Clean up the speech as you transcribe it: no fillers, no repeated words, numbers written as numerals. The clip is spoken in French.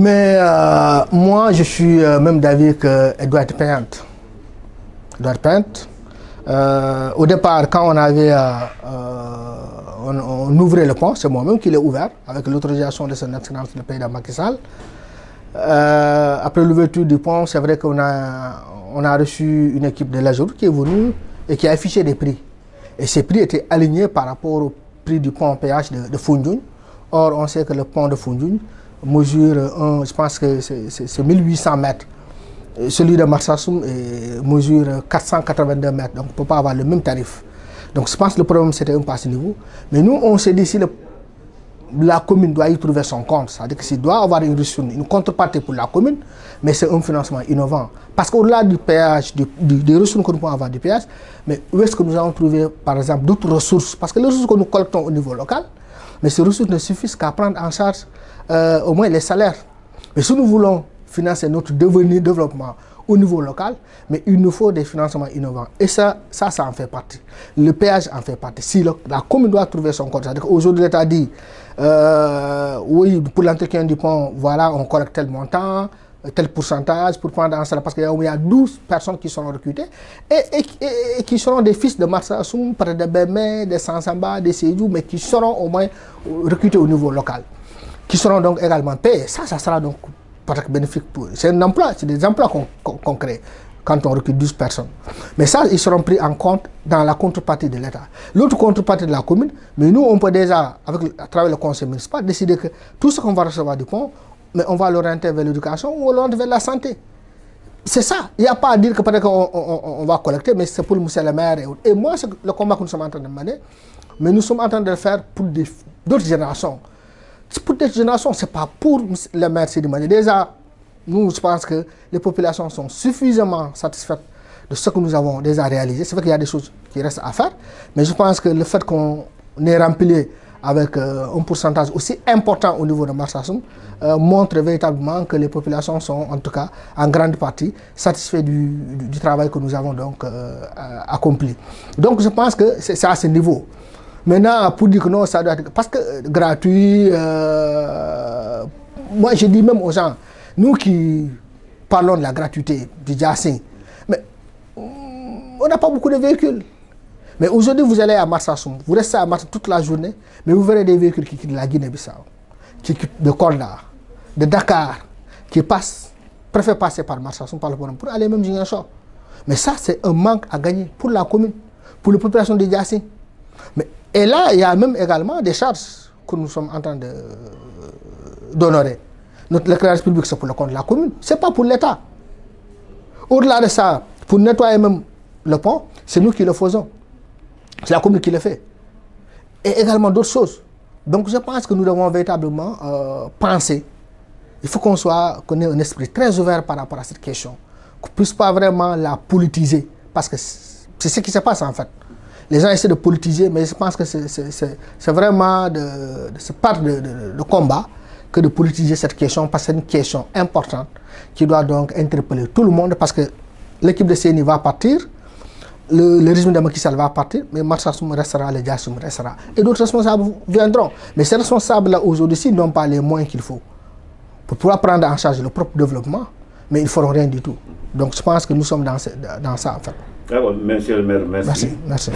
Mais moi, je suis même d'avis qu'elle doit être payante. Elle doit être payante. Au départ, quand on avait on ouvrait le pont, c'est moi-même qui l'ai ouvert avec l'autorisation de son excellence le président Macky Sall. Après l'ouverture du pont, c'est vrai qu'on a reçu une équipe de l'AGEROUTE qui est venue et qui a affiché des prix. Et ces prix étaient alignés par rapport au prix du pont péage de Foundiougne. Or, on sait que le pont de Foundiougne mesure, je pense que c'est 1800 mètres. Celui de Marsassoum mesure 482 mètres, donc on ne peut pas avoir le même tarif. Donc je pense que le problème c'était un peu à ce niveau. Mais nous, on s'est dit si la commune doit y trouver son compte, c'est-à-dire qu'il doit avoir une contrepartie pour la commune, mais c'est un financement innovant. Parce qu'au-delà du péage, des ressources que nous pouvons avoir du péage, mais où est-ce que nous allons trouver, par exemple, d'autres ressources? Parce que les ressources que nous collectons au niveau local, mais ces ressources ne suffisent qu'à prendre en charge au moins les salaires. Mais si nous voulons financer notre devenir, développement au niveau local, mais il nous faut des financements innovants. Et ça en fait partie. Le péage en fait partie. Si la commune doit trouver son compte, c'est-à-dire qu'aujourd'hui l'État dit, oui, pour l'entretien du pont, voilà, on collecte tel montant, tel pourcentage pour prendre en charge, parce qu'il y a 12 personnes qui seront recrutées et qui seront des fils de Marsassoum, des Bémé, des Sansamba, des Sédou, mais qui seront au moins recrutés au niveau local, qui seront donc également payés. Ça sera donc bénéfique pour. C'est un emploi, c'est des emplois qu'on crée quand on recrute 12 personnes. Mais ça, ils seront pris en compte dans la contrepartie de l'État. L'autre contrepartie de la commune, mais nous, on peut déjà, à travers le conseil municipal, décider que tout ce qu'on va recevoir du pont, mais on va l'orienter vers l'éducation ou l'orienter vers la santé. C'est ça. Il n'y a pas à dire que peut-être qu'on va collecter, mais c'est pour le monsieur le maire. Et moi, c'est le combat que nous sommes en train de mener, mais nous sommes en train de le faire pour d'autres générations. Pour des générations, ce n'est pas pour le maire Sidi Madi. Déjà, nous, je pense que les populations sont suffisamment satisfaites de ce que nous avons déjà réalisé. C'est vrai qu'il y a des choses qui restent à faire, mais je pense que le fait qu'on ait rempli avec un pourcentage aussi important au niveau de Marsassoum montre véritablement que les populations sont, en tout cas, en grande partie, satisfaites du travail que nous avons donc accompli. Donc, je pense que c'est à ce niveau. Maintenant, pour dire que non, ça doit être... Parce que gratuit, moi je dis même aux gens, nous qui parlons de la gratuité du Djassin, mais on n'a pas beaucoup de véhicules. Mais aujourd'hui, vous allez à Marsassoum, vous restez à Marsassoum toute la journée, mais vous verrez des véhicules qui quittent la Guinée-Bissau, qui quittent de Kolda, de Dakar, qui préfèrent passer par Marsassoum, par le pont, pour aller même Ziguinchor. Mais ça, c'est un manque à gagner pour la commune, pour la population de Djassin. Et là, il y a même également des charges que nous sommes en train d'honorer. Notre éclairage public, c'est pour le compte de la commune, ce n'est pas pour l'État. Au-delà de ça, pour nettoyer même le pont, c'est nous qui le faisons. C'est la commune qui le fait. Et également d'autres choses. Donc je pense que nous devons véritablement penser. Il faut qu'on ait un esprit très ouvert par rapport à cette question. Qu'on ne puisse pas vraiment la politiser. Parce que c'est ce qui se passe en fait. Les gens essaient de politiser, mais je pense que c'est vraiment ce part de combat que de politiser cette question, parce que c'est une question importante qui doit donc interpeller tout le monde, parce que l'équipe de CENI va partir, le régime de Macky Sall va partir, mais Marsassoum restera, le Djassoum restera. Et d'autres responsables viendront. Mais ces responsables-là, aujourd'hui, n'ont pas les moyens qu'il faut pour pouvoir prendre en charge le propre développement, mais ils ne feront rien du tout. Donc je pense que nous sommes dans ça, en fait. D'accord, monsieur le maire, merci. Merci.